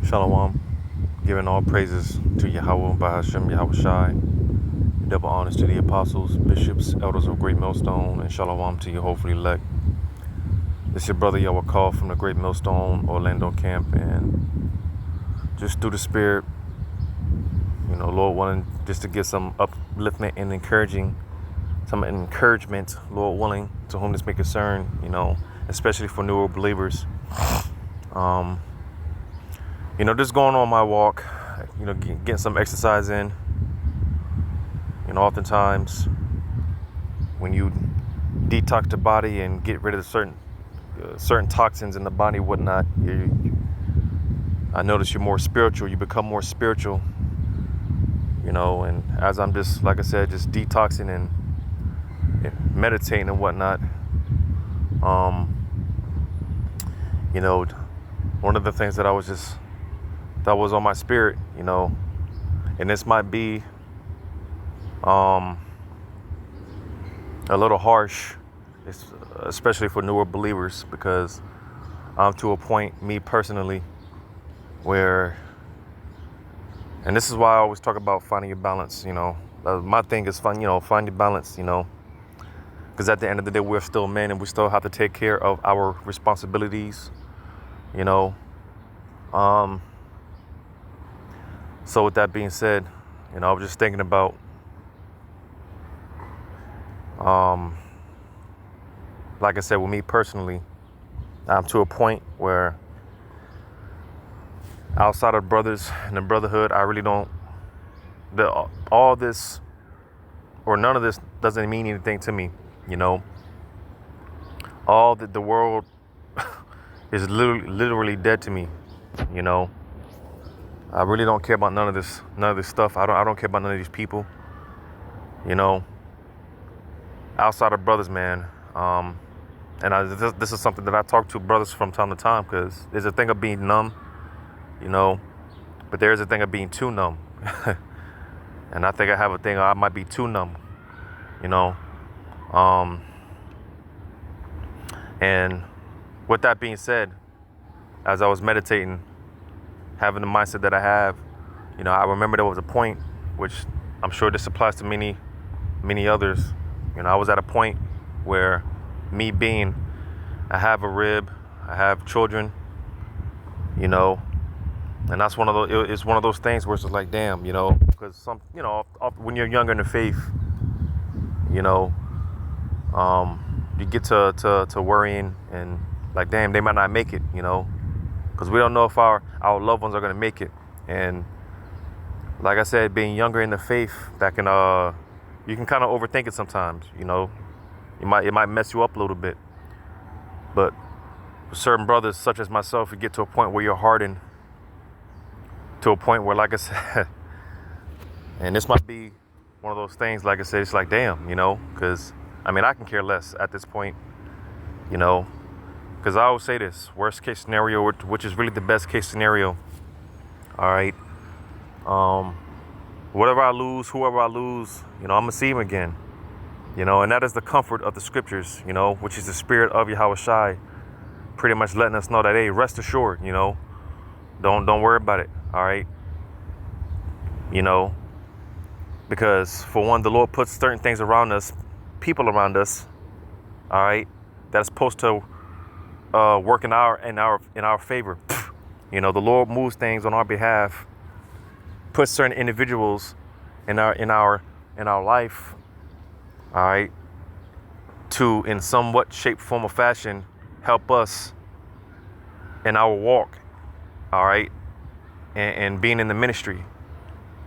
Shalom, giving all praises to Yahweh, Bahashem, Yahweh Shai. Double honors to the apostles, bishops, elders of Great Millstone, and shalom to your hopefully elect. This is your brother Yahweh Call from the Great Millstone, Orlando camp, and just through the spirit, Lord willing, just to get some upliftment and some encouragement, Lord willing, to whom this may concern, especially for newer believers. Just going on my walk, getting some exercise in. Oftentimes when you detox the body and get rid of certain toxins in the body, whatnot, I notice you're more spiritual. You become more spiritual, and as I'm just, like I said, just detoxing and meditating and whatnot, one of the things that was on my spirit, and this might be a little harsh, especially for newer believers, because I'm to a point, me personally, where, and this is why I always talk about finding your balance. My thing is find your balance, because at the end of the day, we're still men and we still have to take care of our responsibilities, So with that being said, I was just thinking about like I said, with me personally, I'm to a point where outside of brothers and the brotherhood, I really don't, all this or none of this doesn't mean anything to me, all that the world is literally dead to me, I really don't care about none of this stuff. I don't care about none of these people, outside of brothers, man. And this is something that I talk to brothers from time to time, because there's a thing of being numb, but there's a thing of being too numb. And I think I have a thing, I might be too numb, and with that being said, as I was meditating, having the mindset that I have, I remember there was a point, which I'm sure this applies to many, many others. I was at a point where I have a rib, I have children, and that's it's one of those things where it's just like, damn, because when you're younger in the faith, you get to worrying and like, damn, they might not make it, because we don't know if our loved ones are going to make it. And like I said, being younger in the faith, that can, you can kind of overthink it sometimes, it might mess you up a little bit. But for certain brothers, such as myself, you get to a point where you're hardened, to a point where, like I said, and this might be one of those things, like I said, it's like, damn, because, I can care less at this point, because I always say this, worst case scenario, which is really the best case scenario, all right, whatever I lose, whoever I lose, I'm going to see him again, and that is the comfort of the scriptures, which is the spirit of Yahweh Shai, pretty much letting us know that, hey, rest assured, don't worry about it, all right, because for one, the Lord puts certain things around us, people around us, all right, that's supposed to work in our favor. The Lord moves things on our behalf, puts certain individuals in our life, all right, to in somewhat shape, form, or fashion help us in our walk, all right, and being in the ministry,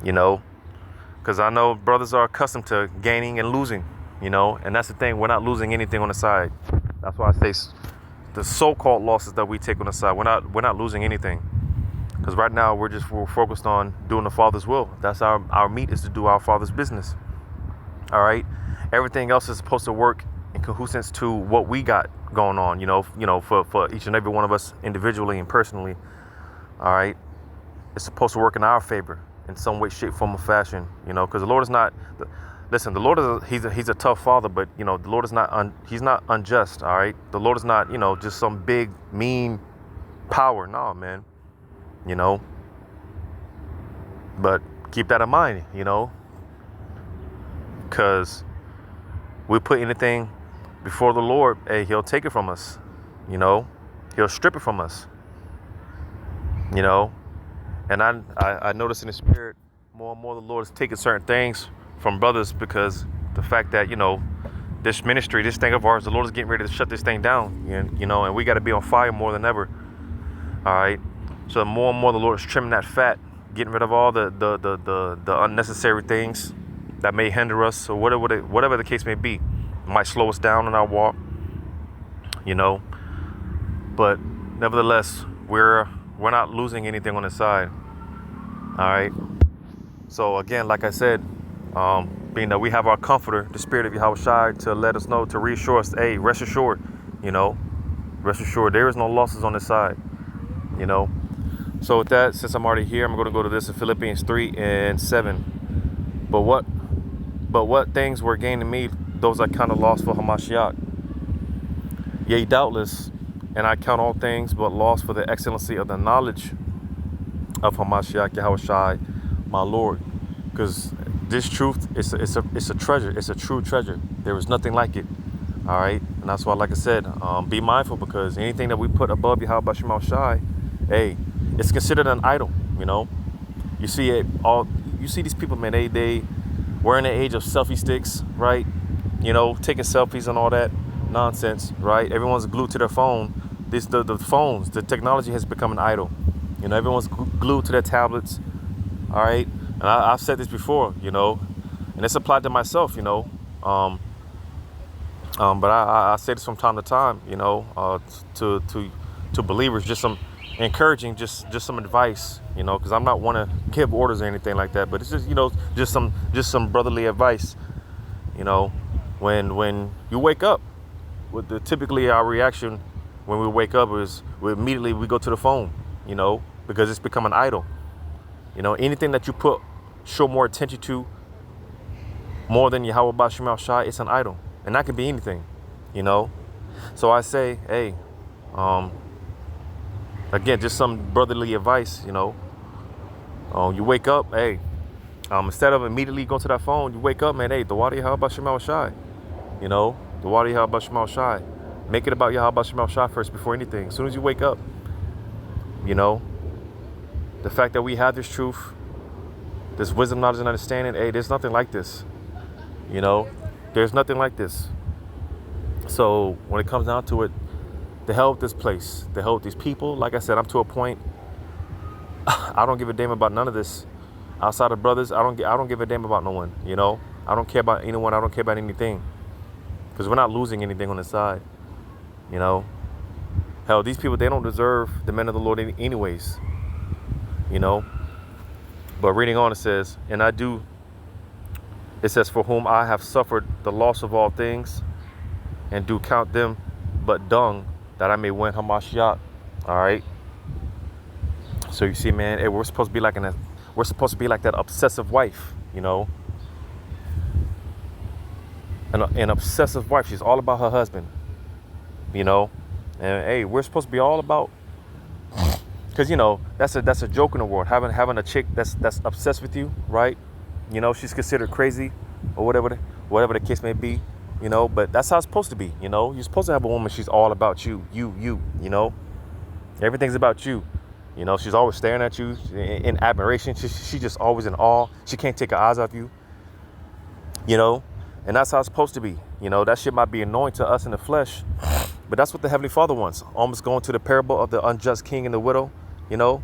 because I know brothers are accustomed to gaining and losing, and that's the thing, we're not losing anything on the side. That's why I say the so-called losses that we take on the side, we're not losing anything, because right now we're focused on doing the Father's will. That's our meat, is to do our Father's business, all right. Everything else is supposed to work in cahoots to what we got going on, for each and every one of us individually and personally, all right. It's supposed to work in our favor in some way, shape, form, or fashion, because the Lord is not. Listen, the Lord is he's a tough father, but the Lord is not he's not unjust, all right? The Lord is not, just some big mean power. No, man. you know. But keep that in mind, you know, because we put anything before the Lord, hey, he'll take it from us, you know. He'll strip it from us, you know. And I notice in the spirit, more and more the Lord is taking certain things from brothers, because the fact that, you know, this ministry, this thing of ours, the Lord is getting ready to shut this thing down, you know, and we got to be on fire more than ever. All right. So more and more the Lord is trimming that fat, getting rid of all the unnecessary things that may hinder us, or whatever the case may be. It might slow us down in our walk, you know. But nevertheless, we're not losing anything on the side. All right. So again, like I said, being that we have our comforter, the Spirit of Yahushua, to let us know, to reassure us, hey, rest assured, you know, rest assured, there is no losses on this side, you know. So with that, since I'm already here, I'm going to go to this in Philippians 3:7. But what things were gained to me, those I count lost for Hamashiach. Yea, doubtless, and I count all things but lost for the excellency of the knowledge of Hamashiach Yahushua, my Lord. Because this truth, it's a treasure. It's a true treasure. There is nothing like it. All right. And that's why, like I said, be mindful, because anything that we put above Yahweh Shema Shai, hey, it's considered an idol. You know, you see it all. You see these people, man. We're in the age of selfie sticks, right? You know, taking selfies and all that nonsense, right? Everyone's glued to their phone. The phones, the technology has become an idol. You know, everyone's glued to their tablets. All right. And I've said this before, you know, and it's applied to myself, you know. But I say this from time to time, you know, to believers, just some encouraging, just some advice, you know, because I'm not one to give orders or anything like that. But it's just, you know, just some brotherly advice, you know. When you wake up, typically our reaction when we wake up is we immediately go to the phone, you know, because it's become an idol. You know, anything that you show more attention to, more than Yahweh Bashim Shai, it's an idol. And that can be anything, you know. So I say, hey, again, just some brotherly advice, you know. You wake up, hey, instead of immediately going to that phone, you wake up, man, hey, the water Yahweh Bashim Shai, you know, the water Yahweh Bashim Shai. Make it about Yahweh Bashim Shai first before anything. As soon as you wake up, you know, the fact that we have this truth, this wisdom, knowledge, and understanding, hey, there's nothing like this. You know, there's nothing like this. So when it comes down to it, to help this place, to help these people, like I said, I'm to a point, I don't give a damn about none of this. Outside of brothers, I don't give a damn about no one, you know. I don't care about anyone. I don't care about anything. Because we're not losing anything on the side, you know. Hell, these people, they don't deserve the men of the Lord anyways, you know. But reading on, it says, it says, for whom I have suffered the loss of all things, and do count them but dung, that I may win Hamashiach. All right. So you see, man, we're supposed to be like that obsessive wife, you know. An obsessive wife. She's all about her husband, you know. And hey, we're supposed to be all about. Because, you know, that's a joke in the world. Having a chick that's obsessed with you, right? You know, she's considered crazy or whatever the case may be, you know. But that's how it's supposed to be, you know. You're supposed to have a woman, she's all about you, you know. Everything's about you. You know, she's always staring at you in admiration. She's just always in awe. She can't take her eyes off you, you know. And that's how it's supposed to be. You know, that shit might be annoying to us in the flesh, but that's what the Heavenly Father wants. Almost going to the parable of the unjust king and the widow. You know,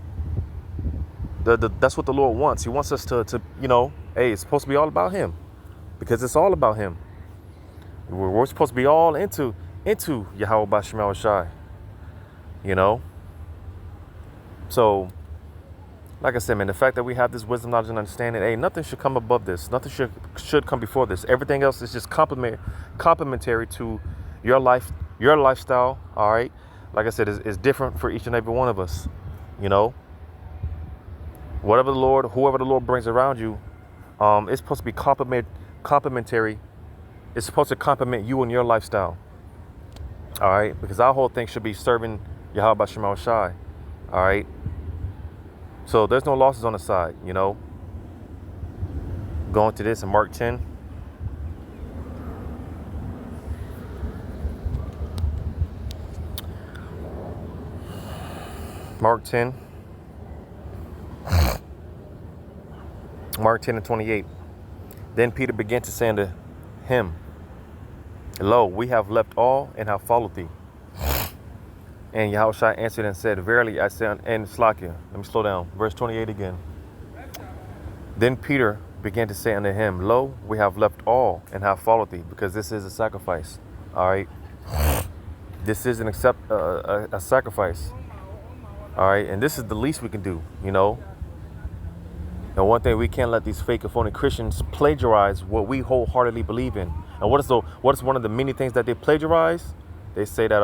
that's what the Lord wants. He wants us to, you know, hey, it's supposed to be all about him, because it's all about him. We're supposed to be all into Yahweh Bashim Shai, you know. So, like I said, man, the fact that we have this wisdom, knowledge, and understanding, hey, nothing should come above this. Nothing should come before this. Everything else is just complementary to your lifestyle. All right, like I said, is different for each and every one of us. You know, whoever the Lord brings around you, it's supposed to be complementary. It's supposed to complement you and your lifestyle. All right, because our whole thing should be serving Yahweh Shema Shai. All right, So there's no losses on the side, you know. Going to this in Mark 10. Mark 10. Mark 10 and 28. Then Peter began to say unto him, Lo, we have left all and have followed thee. And Yahushua answered and said, Verily I say, and Slakia, let me slow down. Verse 28 again. Then Peter began to say unto him, Lo, we have left all and have followed thee, because this is a sacrifice. All right. This is a sacrifice. All right. And this is the least we can do, you know. And one thing, we can't let these fake and phony Christians plagiarize what we wholeheartedly believe in. And what is one of the many things that they plagiarize? They say that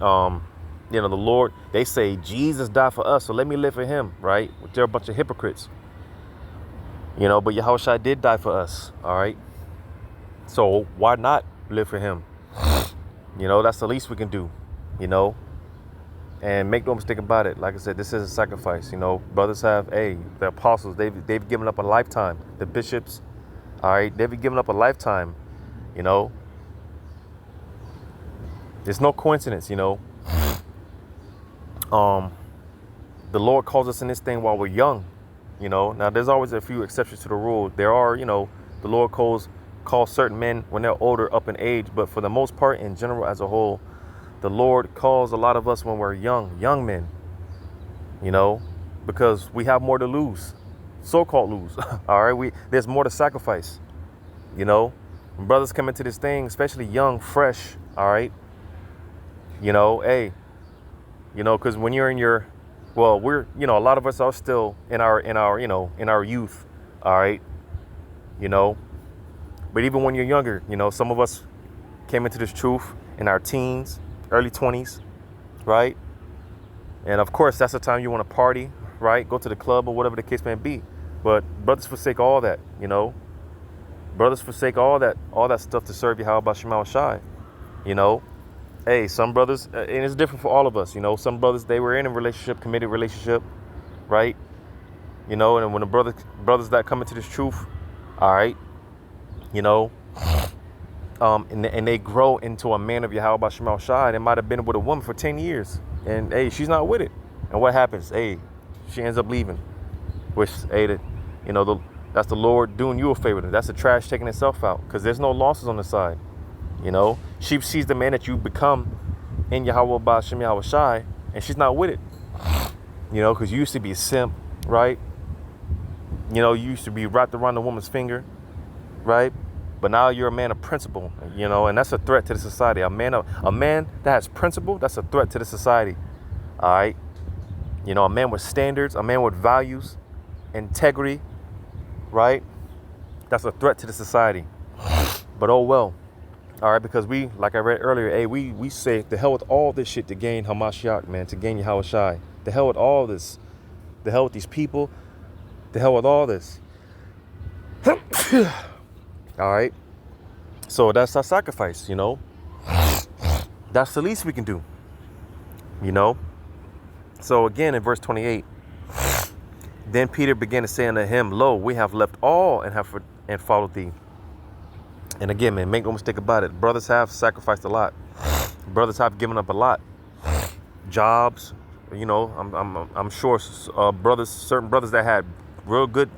you know, the Lord, they say Jesus died for us, so let me live for him, right? They're a bunch of hypocrites. You know, but Yahushua did die for us, all right? So why not live for him? You know, that's the least we can do, you know? And make no mistake about it. Like I said, this is a sacrifice. You know, brothers have, the apostles, they've given up a lifetime. The bishops, all right, they've given up a lifetime. You know, it's no coincidence. You know, the Lord calls us in this thing while we're young. You know, now there's always a few exceptions to the rule. There are, you know, the Lord calls certain men when they're older, up in age. But for the most part, in general, as a whole, the Lord calls a lot of us when we're young men, you know, because we have more to lose, so-called lose. All right. There's more to sacrifice, you know, when brothers come into this thing, especially young, fresh. All right. You know, you know, because when you're in your, well, we're, you know, a lot of us are still in our, you know, in our youth. All right. You know, but even when you're younger, you know, some of us came into this truth in our teens, early 20s, right? And of course, that's the time you want to party, right? Go to the club or whatever the case may be. But brothers forsake all that, you know. Brothers forsake all that stuff to serve Yahweh Shema Shai, you know. Some brothers, and it's different for all of us, you know. Some brothers, they were in a relationship, committed relationship, right? You know, and when the brothers that come into this truth, all right, you know, and they grow into a man of Yahweh Shema Shai. They might have been with a woman for 10 years. And, she's not with it. And what happens? She ends up leaving. Which, you know, that's the Lord doing you a favor. That's the trash taking itself out. Because there's no losses on the side. You know, she sees the man that you become in Yahweh Shema Yahweh Shai. And she's not with it. You know, because you used to be a simp, right? You know, you used to be wrapped around the woman's finger, right? But now you're a man of principle, you know, and that's a threat to the society. A man that has principle, that's a threat to the society. All right. You know, a man with standards, a man with values, integrity, right? That's a threat to the society. But oh well. All right, because we, like I read earlier, we say the hell with all this shit to gain Hamashiach, man, to gain Yahweh Shai. The hell with all this. The hell with these people. The hell with all this. All right. So that's our sacrifice, you know. That's the least we can do, you know. So again, in verse 28, then Peter began to say unto him, Lo, we have left all and followed thee. And again, man, make no mistake about it. Brothers have sacrificed a lot. Brothers have given up a lot. Jobs, you know, I'm sure certain brothers that had real good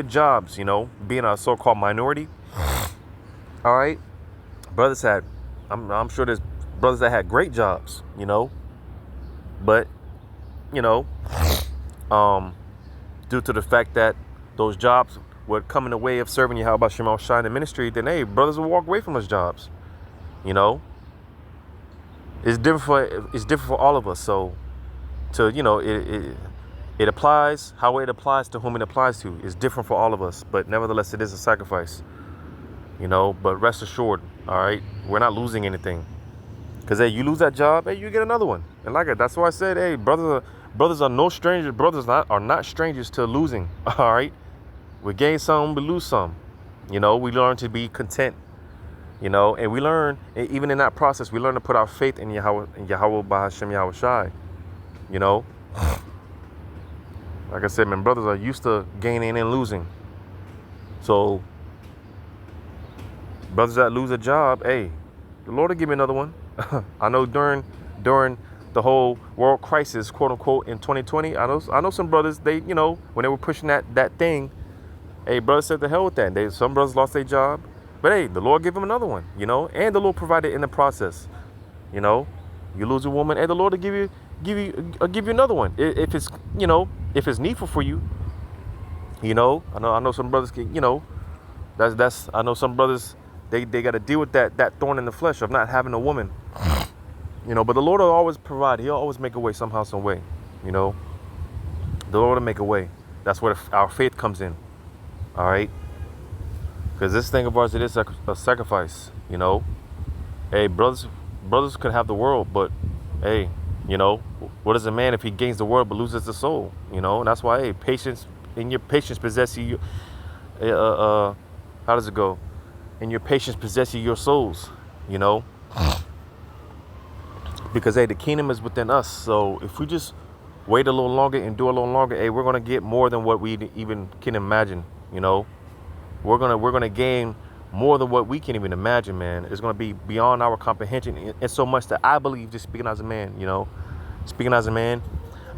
jobs, you know, being a so-called minority. All right. Brothers had, I'm sure there's brothers that had great jobs, you know, but, you know, due to the fact that those jobs would come in the way of serving Yahweh Shema Shai in the ministry, then, brothers will walk away from those jobs, you know. It's different for all of us. So, you know, it applies, how it applies to whom it applies to is different for all of us. But nevertheless, it is a sacrifice, you know. But rest assured, all right, we're not losing anything. Because, you lose that job, you get another one. And that's why I said, brothers are no strangers. Brothers are not strangers to losing, all right. We gain some, we lose some. You know, we learn to be content, you know. And we learn, even in that process, we learn to put our faith in Yahweh Bahashem Yahweh Shai, you know. Like I said, man, brothers are used to gaining and losing. So brothers that lose a job, hey, the Lord will give me another one. I know during the whole world crisis, quote unquote, in 2020, I know some brothers, they, you know, when they were pushing that thing, hey, brothers said the hell with that. Some brothers lost their job, but hey, the Lord gave them another one, you know, and the Lord provided in the process. You know, you lose a woman, and the Lord will give you another one if it's, you know, if it's needful for you. You know, I know some brothers can, you know, that's I know some brothers, they got to deal with that thorn in the flesh of not having a woman. You know, but the Lord will always provide. He'll always make a way somehow, some way. You know, the Lord will make a way. That's where our faith comes in. All right, because this thing of ours, it is a sacrifice. You know, hey, brothers could have the world, but hey, you know, what is a man if he gains the world but loses the soul? You know, and that's why, hey, patience, in your patience possess you. How does it go? In your patience possess you your souls. You know, because hey, the kingdom is within us. So if we just wait a little longer and do a little longer, hey, we're gonna get more than what we even can imagine. You know, we're gonna gain more than what we can even imagine, man. It's gonna be beyond our comprehension, and so much that I believe, just speaking as a man, you know,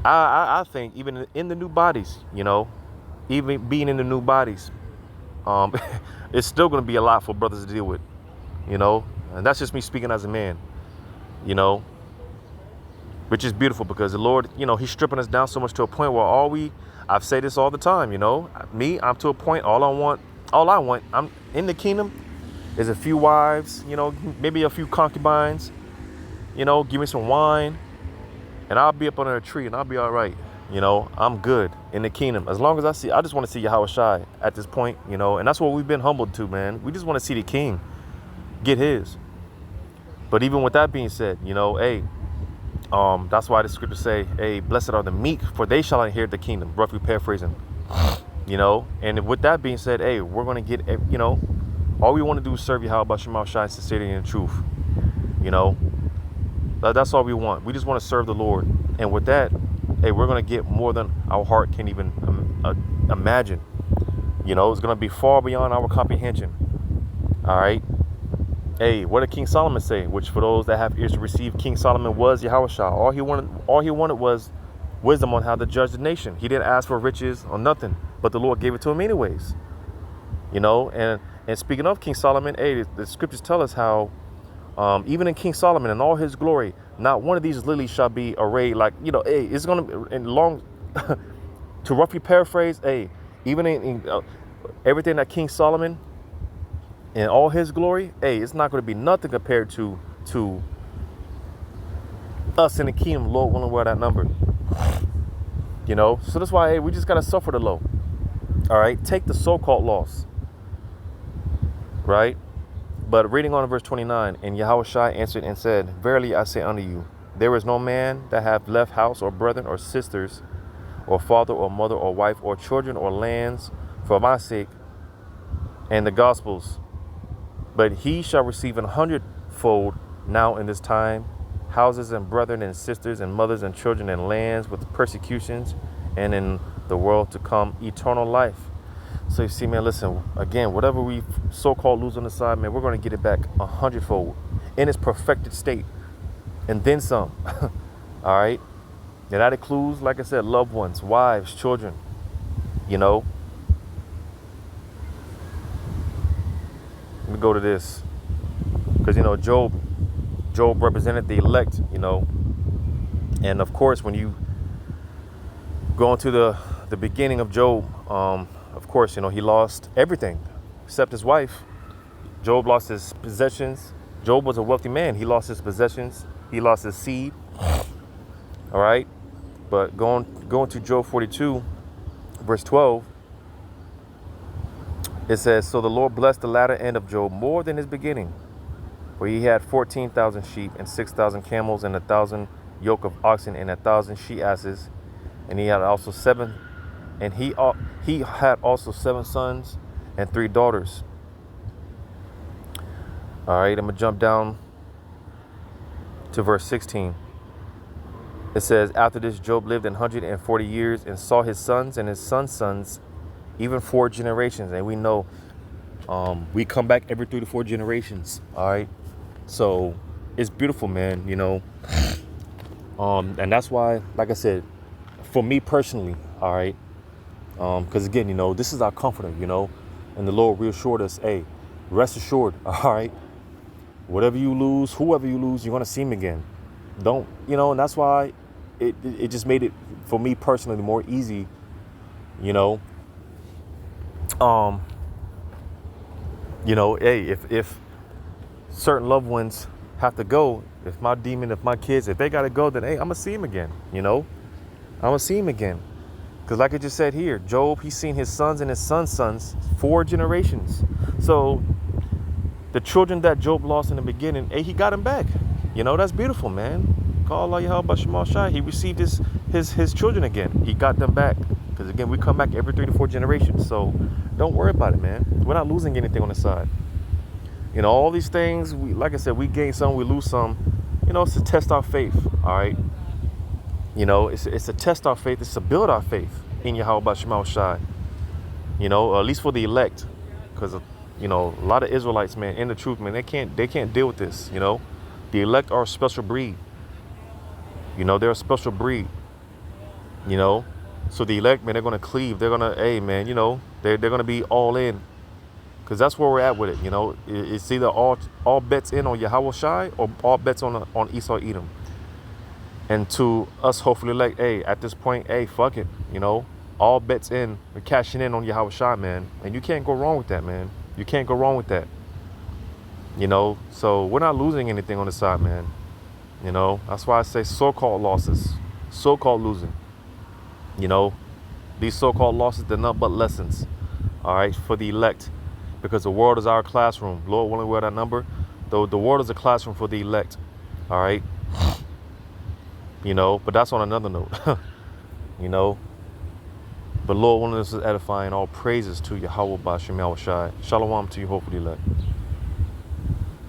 I think even in the new bodies, you know, even being in the new bodies, it's still gonna be a lot for brothers to deal with, you know, and that's just me speaking as a man, you know, which is beautiful because the Lord, you know, he's stripping us down so much to a point where I've said this all the time, you know, I'm to a point, all I want, I'm in the kingdom, is a few wives, you know, maybe a few concubines, you know, give me some wine, and I'll be up under a tree and I'll be all right. You know, I'm good in the kingdom. As long as I just want to see Yahweh Shai at this point, you know, and that's what we've been humbled to, man. We just want to see the king get his. But even with that being said, you know, hey, that's why the scriptures say, hey, blessed are the meek, for they shall inherit the kingdom, roughly paraphrasing. You know, and with that being said, hey, we're going to get, you know, all we want to do is serve Yahweh Shai, Shai, sincerity and truth. You know, that's all we want. We just want to serve the Lord. And with that, hey, we're going to get more than our heart can even imagine. You know, it's going to be far beyond our comprehension. All right. Hey, what did King Solomon say? Which for those that have ears to receive, King Solomon was Yahweh Shai. All he wanted was wisdom on how to judge the nation. He didn't ask for riches or nothing, but the Lord gave it to him anyways. You know, and speaking of King Solomon, hey, the scriptures tell us how even in King Solomon in all his glory, not one of these lilies shall be arrayed like, you know, hey, it's going to, in long, to roughly paraphrase, hey, even in everything that King Solomon, in all his glory, hey, it's not going to be nothing compared to us in the kingdom, Lord willing, we're that number. You know, so that's why, hey, we just got to suffer the low. All right, take the so-called loss. Right? But reading on verse 29, and Yahweh Shai answered and said, verily I say unto you, there is no man that hath left house or brethren or sisters or father or mother or wife or children or lands for my sake and the gospel's, but he shall receive 100-fold now in this time, houses and brethren and sisters and mothers and children and lands with persecutions, and in the world to come eternal life. So you see, man, listen, again, whatever we so-called lose on the side, man, we're going to get it back 100-fold in its perfected state, and then some. All right, and that includes, like I said, loved ones, wives, children. You know, let me go to this, because, you know, Job represented the elect, you know, and of course when you go into the beginning of Job, of course, you know, he lost everything except his wife. Job lost his possessions. Job was a wealthy man. He lost his possessions. He lost his seed. All right, but going to Job 42 verse 12, it says, so the Lord blessed the latter end of Job more than his beginning, for he had 14,000 sheep and 6,000 camels and 1,000 yoke of oxen and 1,000 she asses, and he had also seven sons and 3 daughters. All right, I'm gonna jump down to verse 16. It says, after this, Job lived 140 years and saw his sons and his sons' sons, even 4 generations. And we know we come back every 3 to 4 generations. All right. So it's beautiful, man, you know. And that's why, like I said, for me personally, all right, because again, you know, this is our comforter, you know, and the Lord reassured us, hey, rest assured, all right, whatever you lose, whoever you lose, you're going to see him again. Don't, you know, and that's why it just made it, for me personally, more easy, you know. You know, hey, if certain loved ones have to go, if my demon, if my kids, if they got to go, then, hey, I'm going to see him again, you know. I'm going to see him again. Because like I just said here, Job, he's seen his sons and his sons' sons 4 generations. So the children that Job lost in the beginning, hey, he got them back. You know, that's beautiful, man. Call Allah Yahweh Shemal Shai. He received his children again. He got them back. Because again, we come back every 3 to 4 generations. So don't worry about it, man. We're not losing anything on the side. You know, all these things, like I said, we gain some, we lose some. You know, it's to test our faith, all right? You know, it's to test our faith. It's to build our faith in Yahweh Shemal Shai. You know, at least for the elect. Because, you know, a lot of Israelites, man, in the truth, man, they can't deal with this, you know. The elect are a special breed. You know, they're a special breed. You know. So the elect, man, they're going to cleave. They're going to, hey, man, you know, they're going to be all in. Because that's where we're at with it, you know. It's either all bets in on Yahweh Shai or all bets on Esau Edom. And to us, hopefully, like, hey, at this point, hey, fuck it, you know. All bets in. We're cashing in on Yahweh Shai, man. And you can't go wrong with that, man. You can't go wrong with that. You know, so we're not losing anything on the side, man. You know, that's why I say so-called losses. So-called losing. You know, these so-called losses, they're not but lessons, all right, for the elect. Because the world is our classroom. Lord willing, we're that number. Though the world is a classroom for the elect, all right. You know, but that's on another note. You know, but Lord willing, this is edifying. All praises to Yahweh Ba'Shem Yahushai. Shalom to you, hopefully elect.